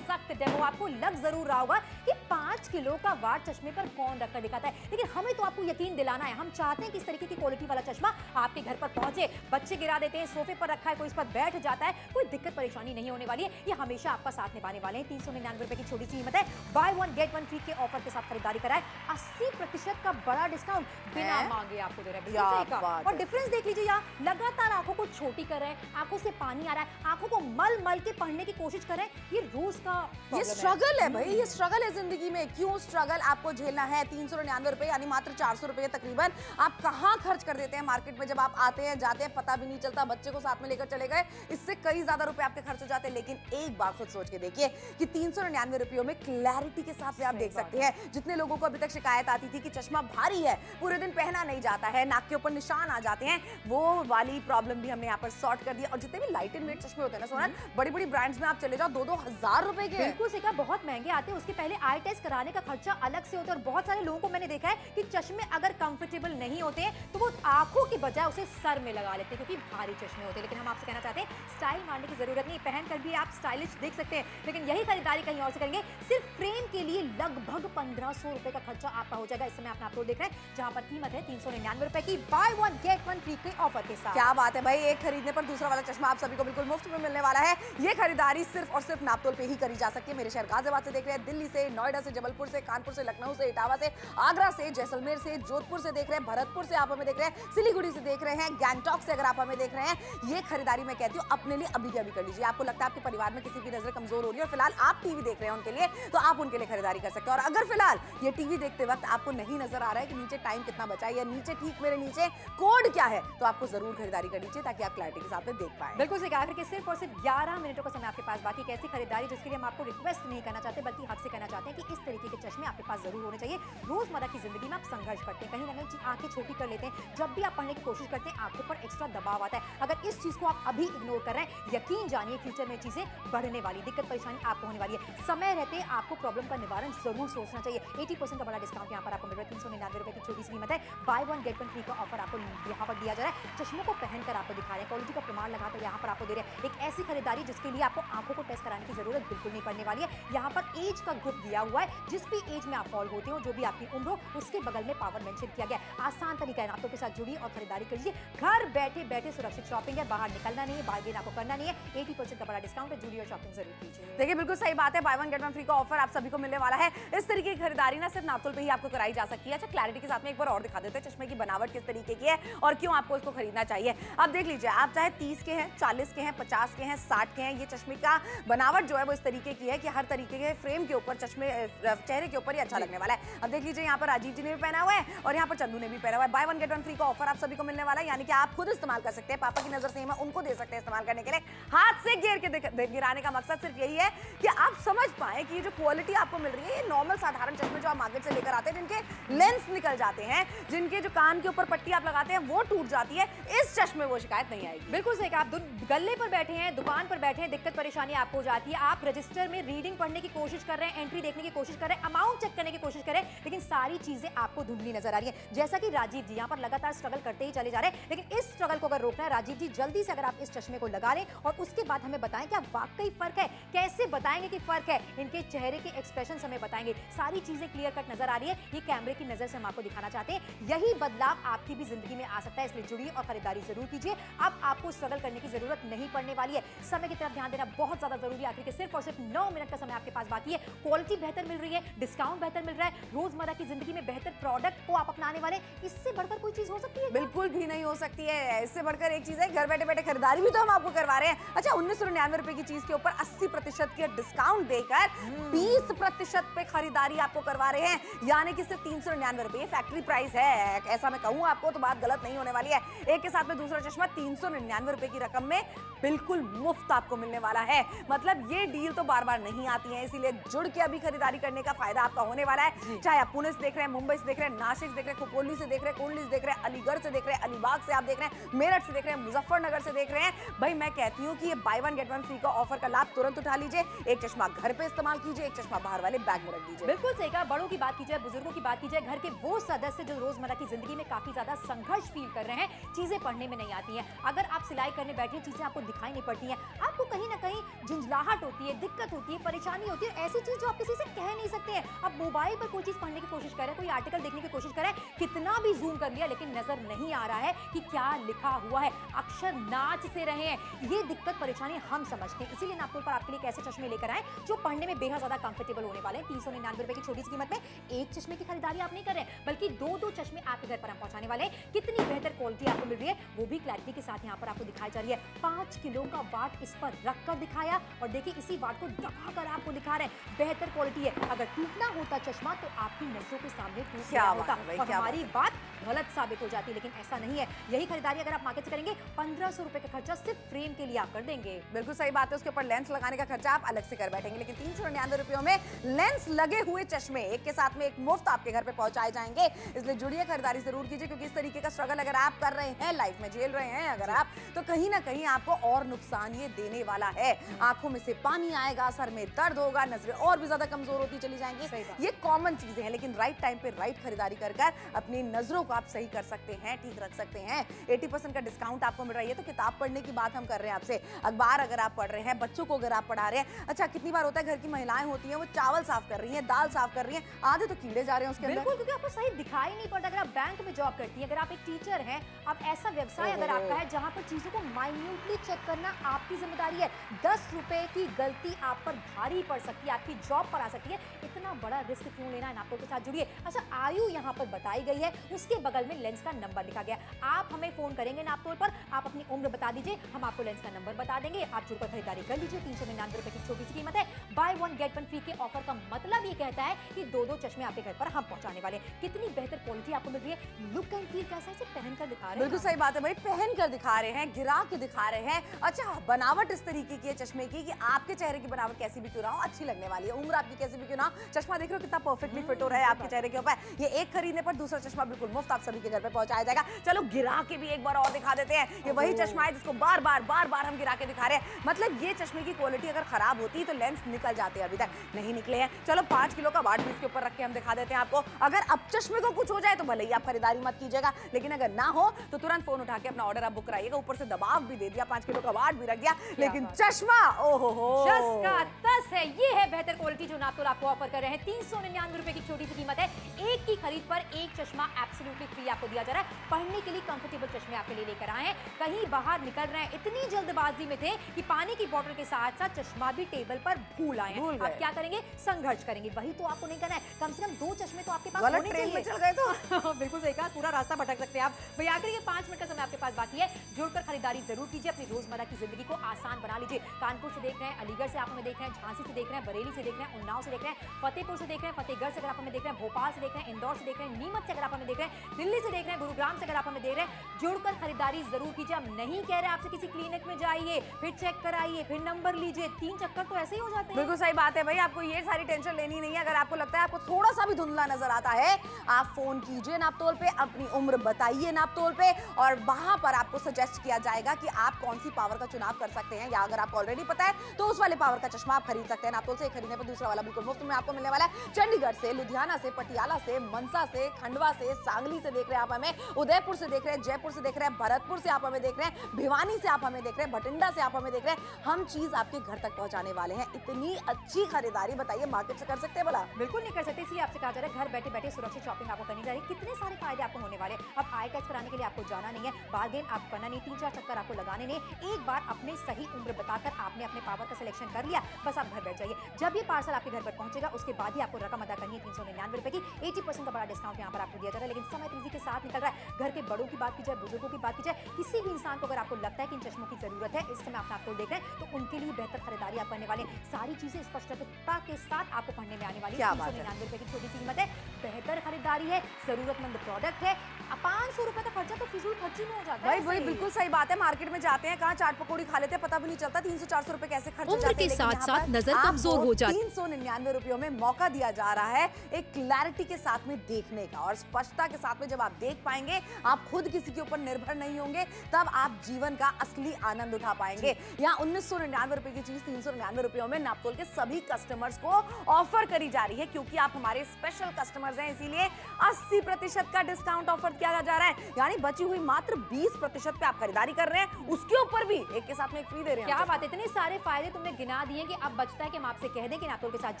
सख्त डेमो। आपको लग जरूर रहा होगा कि 5 किलो का वाट चश्मे पर कौन रखकर दिखाता है, लेकिन हमें तो आपको यकीन दिलाना है। हम चाहते हैं कि इस तरीके की क्वालिटी वाला चश्मा आपके घर पर पहुंचे। बच्चे गिरा देते हैं, सोफे पर रखा है, कोई इस पर बैठ जाता है, कोई दिक्कत परेशानी नहीं होने वाली है। ये हमेशा आपका साथ निभाने वाले हैं। 399 रुपए की छोटी सी कीमत है। बाय 1 गेट 1 फ्री के ऑफर के साथ खरीदारी कराएं। 80% का बड़ा डिस्काउंट बिना मांगे आपको दे रहे हैं। और डिफरेंस देख लीजिए, यहाँ लगातार आंखों को छोटी कर रहे हैं, आंखों से पानी आ रहा है, आंखों को मल के पढ़ने की कोशिश कर रहे हैं। ये रोज का ये स्ट्रगल है भाई, ये स्ट्रगल है जिंदगी में। क्यों स्ट्रगल आपको झेलना है? 399 रुपए यानी मात्र 400 रुपए तकरीबन आप कहाँ खर्च कर देते हैं मार्केट में। जब आप आते हैं जाते हैं पता भी नहीं चलता, बच्चे को साथ में लेकर चले गए, इससे कई ज्यादा रुपए आपके खर्च हो जाते हैं। लेकिन एक बार खुद सोच के देखिए कि 399 रुपयों में क्लैरिटी के साथ आप देख सकते हैं। जितने लोगों को अभी तक शिकायत आती थी कि चश्मा भारी है, पूरे दिन पहना नहीं जाता है, नाक के ऊपर निशान आ जाते हैं, वो वाली प्रॉब्लम भी हमने यहाँ पर सॉर्ट कर दिया। और जितने भी लाइट एंड वेट चश्मे होते हैं ना सोनल, बड़ी ब्रांड्स में आप चले जाओ 2-2 हजार रुपए के। बिल्कुल सिका, बहुत महंगे आते हैं। उसके पहले आई टेस्ट कराने का खर्चा अलग से होता है। और बहुत सारे लोगों को मैंने देखा है कि चश्मे अगर कंफर्टेबल नहीं होते हैं तो वो आंखों की बजाय उसे सर में लगा लेते हैं, क्योंकि भारी चश्मे होते हैं। लेकिन हम आपसे कहना चाहते हैं स्टाइल मारने की जरूरत नहीं, पहन कर भी आप स्टाइलिश दिख सकते हैं। लेकिन यही खरीदारी कहीं और से करेंगे। सिर्फ फ्रेम के लिए लगभग 1500 रुपए का खर्चा आपका हो जाएगा। इस समय आप आपको देख रहे हैं जहां पर कीमत है 399 रुपए की, बाय 1 गेट 1 फ्री के ऑफर के साथ। क्या बात है भाई, एक खरीदने पर दूसरा वाला चश्मा आप सभी को बिल्कुल मुफ्त में मिलने वाला है। ये खरीदारी सिर्फ और सिर्फ नापतोल पे ही करी जा सकती है। मेरे शहर गाजियाबाद से देख रहे हैं, दिल्ली से, नोएडा से, जबलपुर से, कानपुर से, लखनऊ से, इटावा से, आगरा से, जैसलमेर से, जोधपुर से देख रहे हैं, भरतपुर से आप हमें देख रहे हैं, सिलीगुड़ी से देख रहे हैं, गैंगटॉक से अगर आप हमें देख रहे हैं। ये खरीदारी मैं कहती हूँ अपने लिए अभी के अभी कर लीजिए। आपको लगता है आपके परिवार में किसी की नजर कमजोर हो रही है और फिलहाल आप टीवी देख रहे हैं उनके लिए, तो आप उनके लिए खरीदारी कर सकते हैं। और अगर फिलहाल ये टीवी देखते वक्त आपको नहीं नजर आ रहा है कि नीचे टाइम कितना बचा है या नीचे ठीक मेरे नीचे कोड क्या है, तो आपको जरूर खरीदारी कर लीजिए ताकि आप क्लैरिटी के साथ में देख पाए। बिल्कुल से आखिर के सिर्फ और सिर्फ 11 मिनटों का समय आपके पास बाकी। कैसी खरीदारी जिसके लिए हम आपको रिक्वेस्ट नहीं करना चाहते बल्कि हक से कहना चाहते हैं कि इस तरीके के चश्मे आपके पास जरूर होने चाहिए। रोजमर्रा की जिंदगी में आप संघर्ष करते हैं, कहीं ना कहीं आंखें छोटी कर लेते हैं। जब भी आप पढ़ने की कोशिश करते हैं आंखों पर एक्स्ट्रा दबाव आता है। अगर इस चीज को आप अभी इग्नोर कर रहे हैं, यकीन जानिए फ्यूचर में चीजें बढ़ने वाली, दिक्कत परेशानी आपको होने वाली है। समय रहते आपको प्रॉब्लम का निवारण जरूर सोचना चाहिए। 80% का बड़ा डिस्काउंट यहाँ पर आपको मिल रहा है। 399 रुपए की छोटी सी कीमत है। बाय 1 गेट 1 फ्री का ऑफर आपको यहाँ पर दिया जा रहा है। चश्मों को पहनकर आपको दिखा रहे हैं, क्वालिटी का प्रमाण लगाकर यहाँ पर आपको दे रहे हैं। एक ऐसी खरीदारी जिसके लिए आपको आंखों को टेस्ट कराने की जरूरत बिल्कुल नहीं पड़ने वाली है। यहाँ पर एज का ग्रुप दिया हुआ है, जिस भी एज में आप फॉल होते हो, जो भी आपकी उम्र हो, उसके बगल में पावर मेंशन किया गया है। आसान तरीका है, नापतोल के साथ जुड़िए और खरीदारी करिए। घर बैठे बैठे सुरक्षित शॉपिंग है, बाहर निकलना नहीं है, बार्गेन आपको करना नहीं है। 80% का बड़ा डिस्काउंट है, जुड़िए और शॉपिंग जरूर कीजिए। देखिए बिल्कुल सही बात है, बाय 1 गेट 1 फ्री का ऑफर आप सभी को मिलने वाला है। इस तरीके की खरीदारी ना सिर्फ नापतोल पे ही आपको कराई जा सकती है। अच्छा, क्लैरिटी के साथ में एक बार और दिखा देते हैं चश्मे की बनावट किस तरीके की है और क्यों आपको इसको खरीदना चाहिए। अब देख लीजिए, आप चाहे 30 के हैं, 40 के हैं, 50 के हैं, 60 के हैं, ये चश्मे का बनावट जो है वो इस तरीके की है कि हर तरीके के फ्रेम के ऊपर चश्मे चेहरे के ऊपर ही अच्छा लगने वाला है। अब देख लीजिए, यहाँ पर राजीव जी ने भी पहना हुआ है और यहाँ पर चंदू ने भी पहना हुआ है। बाय 1 गेट 1 फ्री का ऑफर आप सभी को मिलने वाला है, यानी कि आप खुद इस्तेमाल कर सकते हैं। पापा की नजर से मैं उनको दे सकते हैं इस्तेमाल करने के लिए। हाथ से घेर के गिराने का मकसद सिर्फ यही है कि आप समझ पाए कि ये जो क्वालिटी आपको मिल रही है, ये नॉर्मल साधारण चश्मे जो आप मार्केट से लेकर आते हैं, जिनके लेंस निकल जाते हैं, जिनके जो कान के ऊपर पट्टी आप लगाते हैं वो टूट जाती है, इस चश्मे वो शिकायत नहीं आएगी। बिल्कुल सही कहा। आप गल्ले पर बैठे हैं, दुकान पर बैठे हैं, दिक्कत परेशानी आपको हो जाती है, आप रजिस्टर में रीडिंग पढ़ने की कोशिश कर रहे हैं, एंट्री देखने की कोशिश कोशिश करें, अमाउंट चेक करने की कोशिश करें, लेकिन सारी चीजें आपको धुंधली नजर आ रही है। जैसा कि राजीव जी यहाँ पर लगातार स्ट्रगल करते ही चले जा रहे हैं, लेकिन इस स्ट्रगल को अगर रोकना है, राजीव जी जल्दी से अगर आप इस चश्मे को लगा लें और उसके बाद हमें बताएं क्या वाकई फर्क है। कैसे बताएंगे कि फर्क है? इनके चेहरे के एक्सप्रेशन हमें बताएंगे। सारी चीजें क्लियर कट नजर आ रही है। ये कैमरे की नजर से हम आपको दिखाना चाहते हैं। यही बदलाव आपकी भी जिंदगी में आ सकता है, इसलिए जुड़िए और खरीदारी जरूर कीजिए। अब आपको स्ट्रगल करने की जरूरत नहीं पड़ने वाली है। समय की तरफ ध्यान देना बहुत ज्यादा जरूरी है। आखिर के सिर्फ और सिर्फ 9 मिनट का समय आपके पास बाकी है। क्वालिटी बेहतर मिल रही है, डिस्काउंट बेहतर मिल रहा है, रोजमर्रा की जिंदगी में बेहतर प्रोडक्ट को आप अपनाने वाले, इससे बढ़कर कोई चीज हो सकती है? बिल्कुल भी नहीं हो सकती है। इससे बढ़कर एक चीज है, घर बैठे बैठे खरीदारी भी तो हम आपको करवा रहे हैं। अच्छा, 1999 रुपए की चीज के ऊपर 80% की डिस्काउंट देकर 20% पे खरीदारी आपको करवा रहे हैं, यानी कि सिर्फ 399 रुपए फैक्ट्री प्राइस है। ऐसा मैं कहूँ आपको तो बात गलत नहीं होने वाली है। एक के साथ में दूसरा चश्मा 399 रुपए की रकम में बिल्कुल मुफ्त आपको मिलने वाला है। मतलब ये डील तो बार बार नहीं आती है, इसीलिए जुड़ के अभी खरीदारी करने का फायदा आपका होने वाला है। चाहे आप पुणे से देख रहे हैं, मुंबई से देख रहे हैं, नासिक से देख रहे हैं, खोपोली से देख रहे हैं, कुंडली से देख रहे हैं, अलीगढ़ से देख रहे हैं, अलीबाग से आप देख रहे हैं, मेरठ से देख रहे हैं, मुजफ्फरनगर से देख रहे हैं, भाई मैं कहती हूँ कि ये by one get one free का ऑफर का लाभ तुरंत उठा लीजिए। एक चश्मा घर पे इस्तेमाल कीजिए, एक चश्मा बाहर वाले बैग में रख दीजिए। बिल्कुल सही कहा। बड़ों की बात कीजिए, बुजुर्गों की बात कीजिए, घर के वो सदस्य जो रोजमर्रा की जिंदगी में काफी ज्यादा संघर्ष फील कर रहे हैं, चीजें पढ़ने में नहीं आती हैं, अगर आप सिलाई करने बैठे हैं, चीजें आपको दिखाई नहीं पड़ती हैं, आपको कहीं ना कहीं झुंझलाहट होती है, दिक्कत होती है, परेशानी होती है, ऐसी चीज जो आप किसी से कह नहीं सकते हैं। अब मोबाइल पर कोई चीज पढ़ने की कोशिश करें, कोई आर्टिकल देखने की कोशिश करें, कितना भी जूम कर लिया लेकिन नजर नहीं आ रहा है कि क्या लिखा हुआ है, अक्षर नाच से रहे हैं। ये दिक्कत परेशानी हम समझते हैं, इसीलिए नापतोल पर आपके लिए एक ऐसे चश्मे लेकर आए जो पढ़ने में बेहद ज्यादा कंफर्टेबल होने वाले हैं। 399 रुपए की छोटी सी कीमत में एक चश्मे की खरीदारी आप नहीं कर रहे हैं, बल्कि दो चश्मे आपके घर पर हम पहुंचाने वाले हैं। कितनी बेहतर क्वालिटी आपको मिल रही है, वो भी क्लैरिटी के साथ यहाँ पर आपको दिखाई जा रही है। 5 किलो का वाट इस पर रखकर दिखाया और देखिए इसी वाट को दबाकर आपको दिखा रहे हैं। बेहतर क्वालिटी है। अगर टूटना होता चश्मा तो आपकी नजरों के सामने टूट गया होता और हमारी बात गलत साबित हो जाती, लेकिन ऐसा नहीं है। यही खरीदारी अगर आप मार्केट से करेंगे, 1500 रुपए का खर्चा सिर्फ फ्रेम के लिए आप कर देंगे। बिल्कुल सही बात है। उसके ऊपर लेंस लगाने का खर्चा आप अलग से कर बैठेंगे, लेकिन 399 रुपयों में लेंस लगे हुए चश्मे एक के साथ में एक मुफ्त आपके घर पे पहुंचाए जाएंगे। इसलिए जुड़िए, खरीदारी जरूर कीजिए, क्योंकि इस तरीके का स्ट्रगल अगर आप कर रहे हैं, लाइफ में झेल रहे हैं अगर आप, तो कहीं ना कहीं आपको और नुकसान ये देने वाला है। आंखों में से पानी आएगा, सर में दर्द होगा, नजरें और भी ज्यादा कमजोर होती चली जाएंगी। ये कॉमन चीजें हैं, लेकिन राइट टाइम पे राइट खरीदारी कर अपनी नजरों को आप सही कर सकते हैं, ठीक रख सकते हैं। 80% का डिस्काउंट आपको मिल रहा है। तो किताब पढ़ने की बात हम कर रहे हैं आपसे, अखबार अगर आप पढ़ रहे हैं, बच्चों को अगर आप पढ़ा रहे हैं। अच्छा, कितनी बार होता है घर की महिलाएं होती हैं, वो चावल साफ कर रही हैं, दाल साफ कर रही हैं, आधे तो कीड़े जा रहे हैं उसके अंदर। बिल्कुल, क्योंकि आपको सही दिखाई नहीं पड़ता। अगर आप बैंक में जॉब करती हैं, अगर आप एक टीचर हैं, आप ऐसा व्यवसाय अगर आपका है जहां पर चीजों को माइन्यूटली चेक करना आपकी जिम्मेदारी है, 10 रुपए की गलती आप पर भारी पड़ सकती है, आपकी जॉब पर आ सकती है। इतना बड़ा रिस्क क्यों लेना है? नापतोल के साथ जुड़िए। अच्छा, आयु यहाँ पर बताई गई है, उसके बगल में लेंस का नंबर लिखा गया। आप हमें फोन करेंगे नापतोल पर, आप अपनी उम्र बता दीजिए, हम आपको लेंस का नंबर बता देंगे, आप जुड़कर खरीदारी कर लीजिए। 399 रुपए की छोटी सी कीमत है। By one get one free के ऑफर का मतलब ये कहता है कि दो चश्मे आपके घर पर हम पहुंचाने वाले हैं। कितनी बेहतर क्वालिटी आपको मिल रही है, लुक एंड फील कैसा है, सिर्फ पहनकर दिखा रहे हैं। बिल्कुल सही बात है भाई, पहन कर दिखा रहे हैं, गिरा के दिखा रहे हैं। अच्छा, बनावट इस तरीके की है चश्मे की कि आपके चेहरे की बनावट कैसी भी क्यों ना हो, अच्छी लगने वाली है। उम्र आपकी कैसी भी क्यों ना हो, चश्मा देख रहे हो कितना परफेक्टली फिट हो रहा है आपके चेहरे के ऊपर। ये एक खरीदने पर दूसरा चश्मा बिल्कुल मुफ्त आप सभी के घर पे पहुंचाया जाएगा। चलो गिरा के भी एक बार और दिखा देते हैं। ये वही चश्मा है जिसको बार बार हम गिरा के दिखा रहे हैं। मतलब ये चश्मे की क्वालिटी अगर खराब होती तो लेंस निकल जाते, अभी तक नहीं निकले हैं। चलो 5 किलो का वाट भी इसके ऊपर रख के हम दिखा देते हैं आपको। अगर अब चश्मे को कुछ हो जाए तो भले ही आप खरीदारी मत कीजिएगा, लेकिन अगर ना हो तो तुरंत फोन उठा के अपना ऑर्डर आप बुक कराइएगा। ऊपर से दबाव भी दे दिया, 5 किलो का वाट भी रख दिया, लेकिन चश्मा ओहो हो 10 का 10 है। ये है बेहतर क्वालिटी जो नापतोल आपको ऑफर कर रहे हैं। 399 रुपए की छोटी सी कीमत है। एक की खरीद पर एक चश्मा एब्सोल्युटली फ्री आपको दिया जा रहा है। पढ़ने के लिए कंफर्टेबल चश्मे आपके लिए लेकर आए हैं। कहीं बाहर निकल रहे हैं, इतनी जल्दबाजी में थे कि पानी की बोतल के साथ साथ चश्मा भी टेबल पर भूल आए हैं। अब क्या करेंगे? संघर्ष करेंगे। वही तो आपको नहीं करना है। कम से कम 2 चश्मे तो आपके पास होने चाहिए। ट्रेन में चल गए तो बिल्कुल सही कहा, पूरा रास्ता भटक सकते हैं आप। भाई आखिर ये 5 मिनट का समय आपके पास बाकी है। जुड़कर खरीदारी जरूर कीजिए, अपनी रोजमर्रा की जिंदगी को आसान बना लीजिए। कानपुर से देख रहे हैं, अलीगढ़ से आप हमें देख रहे हैं, झांसी से देख रहे हैं, बरेली से देख रहे हैं, उन्नाव से देख रहे हैं, फतेहपुर से देख रहे हैं, फतेहगढ़ से अगर आप हमें देख रहे हैं, भोपाल से देख रहे हैं, इंदौर से देख रहे हैं, नीमच से अगर आप हमें देख रहे हैं, दिल्ली से देख रहे हैं, गुरुग्राम से अगर आप हमें देख रहे हैं, जुड़कर खरीदारी जरूर कीजिए। हम नहीं कह रहे आपसे किसी क्लिनिक में जाइए, फिर चेक कराइए, फिर नंबर लीजिए, 3 चक्कर तो ऐसे ही हो जाते हैं। बिल्कुल सही बात है भाई, आपको ये सारी टेंशन लेनी नहीं है। अगर आपको लगता है आपको थोड़ा सा भी धुंधला नजर आता है, आप फोन कीजिए नापतोल पे, अपनी उम्र बताइए नापतोल पे, और वहां पर आपको सजेस्ट किया जाएगा कि आप कौन सी पावर का चुनाव कर सकते हैं, या अगर आपको ऑलरेडी पता है तो उस वाले पावर का चश्मा आप खरीद सकते हैं। नापतोल से खरीदने पर दूसरा वाला बिल्कुल मुफ्त मुफ्त में आपको मिलने वाला है। चंडीगढ़ से, लुधियाना से, पटियाला से, मनसा से, खंडवा से, सांगली से देख रहे हैं आप हमें, उदयपुर से देख रहे हैं, जयपुर से देख रहे हैं, भरतपुर से आप हमें देख रहे हैं, भिवानी से आप हमें देख रहे हैं, भटिंडा से आप हमें देख रहे हैं। हम चीज आपके घर तक पहुंचाने वाले हैं। इतनी अच्छी खरीदारी बताइए मार्केट से कर सकते हैं भला? बिल्कुल नहीं कर सकते, इसलिए आपसे कहा जा रहा है घर बैठे बैठे सुरक्षित शॉपिंग आपको करनी जा रही है। कितने सारे फायदे आपको होने वाले। अब आई टेस्ट कराने के लिए आपको जाना नहीं है, बार्गेन आप करना नहीं, 3-4 चक्कर आपको लगाने नहीं। एक बार अपने सही उम्र बताकर आपने अपने पावर का सिलेक्शन कर लिया, बस आप घर बैठ जाइए। जब ये पार्सल आपके घर पर पहुंचेगा उसके बाद ही आपको रकम अदा करनी है 399 रुपए की। 80% का बड़ा डिस्काउंट यहाँ पर आपको दिया जा रहा है। लेकिन समय तेजी के साथ निकल रहा है। घर के बड़ों की बात की जाए, बुजुर्गों की बात की जाए, किसी भी इंसान को अगर आपको लगता है कि इन चश्मों की जरूरत है, इस समय आप नापतोल देख रहे हैं, तो उनके लिए बेहतर खरीदारी आप करने वाले। सारी चीजें स्पष्टता के साथ आपको पढ़ने में आने वाली है। 399 रुपए की छोटी सी कीमत है, बेहतर खरीदारी है, जरूरतमंद प्रोडक्ट है। 500 रुपए का खर्चा तो फिजूल खर्ची में हो जाता है। वही बिल्कुल सही बात है। मार्केट में जाते हैं, कहाँ चाट पकौड़ी खा लेते हैं, पता भी नहीं चलता 300-400 रुपए कैसे खर्च हो जाते हैं। उम्र के साथ साथ नजर कमजोर हो जाती है। 399 रुपयों में मौका दिया जा रहा है एक क्लैरिटी के साथ में देखने का और स्पष्टता के साथ में। जब आप देख पाएंगे, आप खुद किसी के ऊपर निर्भर नहीं होंगे, तब आप जीवन का असली आनंद उठा पाएंगे। यहाँ 1999 रुपए की चीज 399 रुपयों में नापतोल के सभी कस्टमर्स को ऑफर करी जा रही है, क्योंकि आप हमारे स्पेशल कस्टमर्स हैं, इसीलिए 80% का डिस्काउंट ऑफर किया जा रहा है। यानी बची हुई मात्र 20% पे आप खरीदारी कर रहे हैं, उसके ऊपर भी एक के साथ में एक फ्री दे रहे हैं। क्या बात है, इतने सारे फायदे तुमने गिना दिए कि अब बचता है कि हम आपसे कह दें कि नापतोल के साथ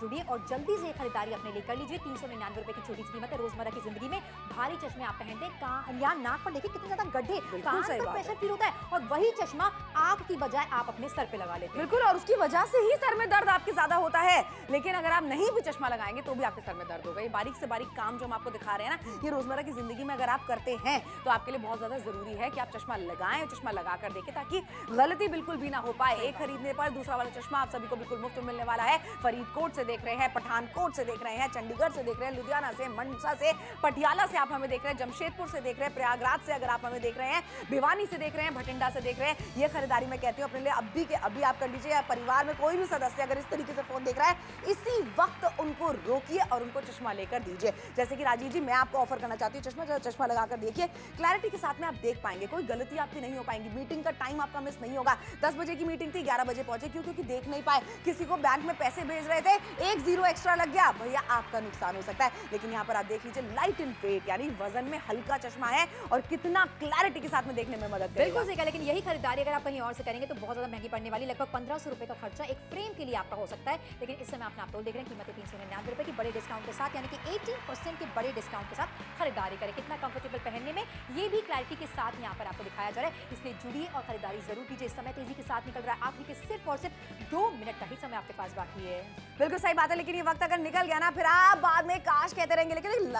जुड़िए और जल्दी से खरीदारी अपने लिए कर लीजिए। 399 रुपए की छोटी सी कीमत है। रोजमर्रा की जिंदगी में भारी चश्मे आप पहनते हैं, या नाक पर देखिए कितने ज्यादा गड्ढे, कान पर प्रेशर फील होता है, और वही चश्मा आंख की बजाय आप अपने सर पे लगा लेते हैं। बिल्कुल, और उसकी वजह से ही सर में दर्द आपके ज्यादा होता है। लेकिन अगर आप नहीं भी चश्मा लगाएंगे तो भी आपके सर में दर्द होगा। ये बारीक से बारीक काम जो हम आपको दिखा रहे हैं ना, ये रोजमर्रा की जिंदगी में अगर आप करते हैं तो आपके लिए बहुत ज्यादा जरूरी है कि आप चश्मा लगाएं और चश्मा लगा कर देखें, ताकि गलती बिल्कुल भी ना हो पाए। एक खरीदने पर दूसरा वाला चश्मा आप सभी को बिल्कुल मुफ्त में मिलने वाला है। फरीदकोट से देख रहे हैं, पठानकोट से देख रहे हैं, चंडीगढ़ से देख रहे हैं, लुधियाना से, मनसा से, पटियाला से आप हमें देख रहे हैं, जमशेदपुर से देख रहे हैं, प्रयागराज से अगर आप हमें देख रहे हैं, भिवानी से देख रहे हैं, भटिंडा से देख रहे हैं। ये खरीदारी मैं कहती हूँ अपने लिए अभी के अभी आप कर लीजिए। या परिवार में कोई भी सदस्य अगर इस तरीके से फोन देख रहा है, इसी वक्त उनको रोकिए और उनको चश्मा लेकर दीजिए। जैसे कि राजीव जी, मैं आपको ऑफर करना चाहती हूँ चश्मा लगाकर देखिए, क्लैरिटी के साथ में आप देख पाएंगे, कोई गलती आपकी नहीं हो पाएंगी। मीटिंग का टाइम आपका मिस नहीं होगा। 10 बजे की मीटिंग थी, 11 बजे पहुंचे, क्योंकि देख नहीं पाए। किसी को बैंक में पैसे भेज रहे थे, 1 जीरो एक्स्ट्रा लग गया, भैया आपका नुकसान हो सकता है। लेकिन यहाँ पर आप देख लीजिए, लाइट इन वेट यानी वजन में हल्का चश्मा है और कितना क्लैरिटी के साथ में देखने में मदद करेगा। बिल्कुल सही कहा, लेकिन यही खरीदारी अगर आप कहीं और से करेंगे तो बहुत ज्यादा महंगी पड़ने वाली। लगभग 1500 रुपए का खर्चा एक फ्रेम के लिए आपका हो सकता है। लेकिन इस समय आप नापतोल देख रहे हैं, कीमत है 399 रुपए की, बड़े डिस्काउंट के साथ, यानी कि 80% के बड़े डिस्काउंट के साथ खरीदारी करें। कितना कंफर्टेबल पहनने में, ये भी क्लैरिटी के साथ यहाँ पर आपको दिखाया जा रहा है। इसलिए जुड़िए और खरीदारी जरूर कीजिए। इस समय तेजी के साथ निकल रहा है, आखिरी के सिर्फ और सिर्फ 2 मिनट का ही समय आपके पास बाकी है। बिल्कुल सही बात है, लेकिन ये वक्त अगर निकल गया ना, फिर आप बाद में काश कहते रहेंगे। लेकिन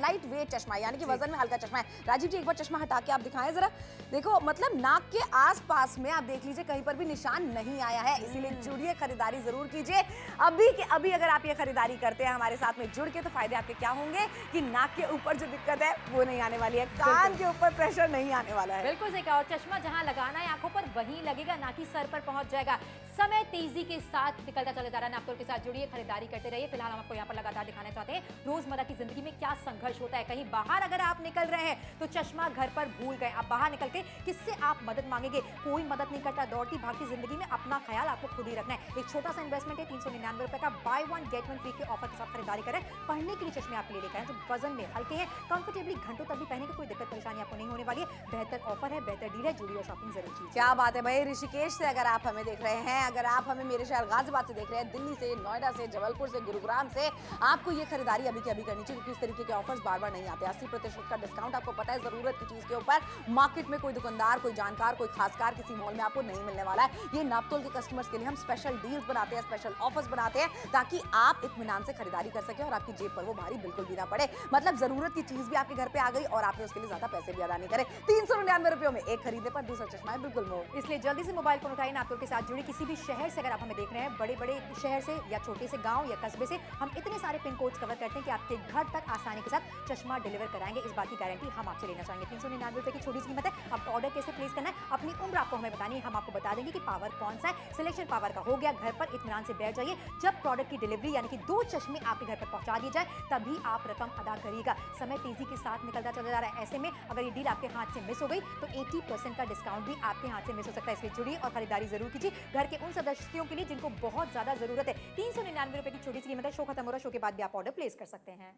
लाइट वेट चश्मा यानी कि वजन में हल्का चश्मा है। राजीव जी, एक बार चश्मा हटा के आप दिखाएं जरा। देखो, मतलब नाक के आसपास में आप देख लीजिए, कहीं पर भी निशान नहीं आया है। इसीलिए जुड़िए, खरीदारी जरूर कीजिए अभी के अभी। अगर आप ये खरीदारी करते हैं हमारे साथ में जुड़ के, तो फायदे आपके क्या होंगे कि नाक के ऊपर जो दिक्कत है वो नहीं आने वाली है, कान के ऊपर प्रेशर नहीं आने वाला है। बिल्कुल सही कहा, और चश्मा जहां लगाना है आंखों पर वहीं लगेगा, ना कि सर पर पहुंच जाएगा। समय तेजी के साथ निकलता चला जा रहा है। नापतोल के साथ जुड़िए, खरीदारी करते रहिए। फिलहाल हम आपको यहाँ पर लगातार दिखाना चाहते हैं रोजमर्रा की जिंदगी में क्या संघर्ष होता है। कहीं बाहर अगर आप निकल रहे हैं तो चश्मा घर पर भूल गए, आप बाहर निकल के किससे आप मदद मांगेंगे? कोई मदद नहीं करता। दौड़ती भागती जिंदगी में अपना ख्याल आपको खुद ही रखना है। एक छोटा सा इन्वेस्टमेंट है, 399 रुपए का बाय 1 गेट 1 फ्री के ऑफर के साथ खरीदारी करें। पढ़ने के लिए चश्मे आपके लिए लेकर आए जो वजन में हल्के हैं, कंफर्टेबली घंटों तक भी पहने की कोई दिक्कत परेशानी आपको नहीं होने वाली है। बेहतर ऑफर है, बेहतर डील है, जुड़िए और शॉपिंग जरूर कीजिए। क्या बात है भाई। ऋषिकेश से अगर आप हमें देख रहे हैं, अगर आप हमें मेरे शहर गाजियाबाद से देख रहे हैं, दिल्ली से, नोएडा से, जबलपुर से, गुरुग्राम से, आपको ये खरीदारी अभी के अभी करनी चाहिए, क्योंकि इस तरीके के ऑफर्स बार बार नहीं आते। 80% का डिस्काउंट आपको पता है, जरूरत की चीज के ऊपर मार्केट में कोई दुकानदार, कोई जानकार, कोई खासकार किसी मॉल में आपको नहीं मिलने वाला है। ये नापतोल के कस्टमर्स के लिए हम स्पेशल डील्स बनाते हैं, स्पेशल ऑफर्स बनाते हैं, ताकि आप इत्मीनान से खरीदारी कर सके और आपकी जेब पर वो भारी बिल्कुल भी ना पड़े। मतलब जरूरत की चीज भी आपके घर पे आ गई और आपने उसके लिए ज्यादा पैसे भी अदा नहीं करे। 399 रुपयों में एक खरीदने पर दूसरा चश्मा है बिल्कुल मुफ्त। इसलिए जल्दी से मोबाइल फोन उठाइए, नापतोल के साथ जुड़े। किसी भी शहर से अगर आप हमें देख रहे हैं, बड़े बड़े शहर से या छोटे से गांव या कस्बे से, हम इतने सारे पिन कोड्स कवर करते हैं कि आपके घर तक आसानी के साथ चश्मा डिलीवर कराएंगे। इस बात की गारंटी हम आपसे लेना चाहेंगे। 399 रुपए की छोटी सी कीमत है। आपका ऑर्डर कैसे प्लेस करना है, अपनी उम्र आपको हमें बतानी है, हम आपको बता देंगे कि पावर कौन सा है। सिलेक्शन पावर का हो गया, घर पर इत्मीनान से बैठ जाइए। जब प्रोडक्ट की डिलीवरी यानी कि 2 चश्मे आपके घर पर पहुंचा दिए जाए, तभी आप रकम अदा करिएगा। समय तेजी के साथ निकलता चला जा रहा है। ऐसे में अगर ये डील आपके हाथ से मिस हो गई तो 80% का डिस्काउंट भी आपके हाथ से मिस हो सकता है। इसलिए जुड़िए और खरीदारी जरूर कीजिए। घर के उन सदस्यों के लिए जिनको बहुत ज्यादा जरूरत है। 399 रुपए की छोटी सी कीमत है। शो खत्म हो रहा, शो के बाद भी आप ऑर्डर प्लेस कर सकते हैं।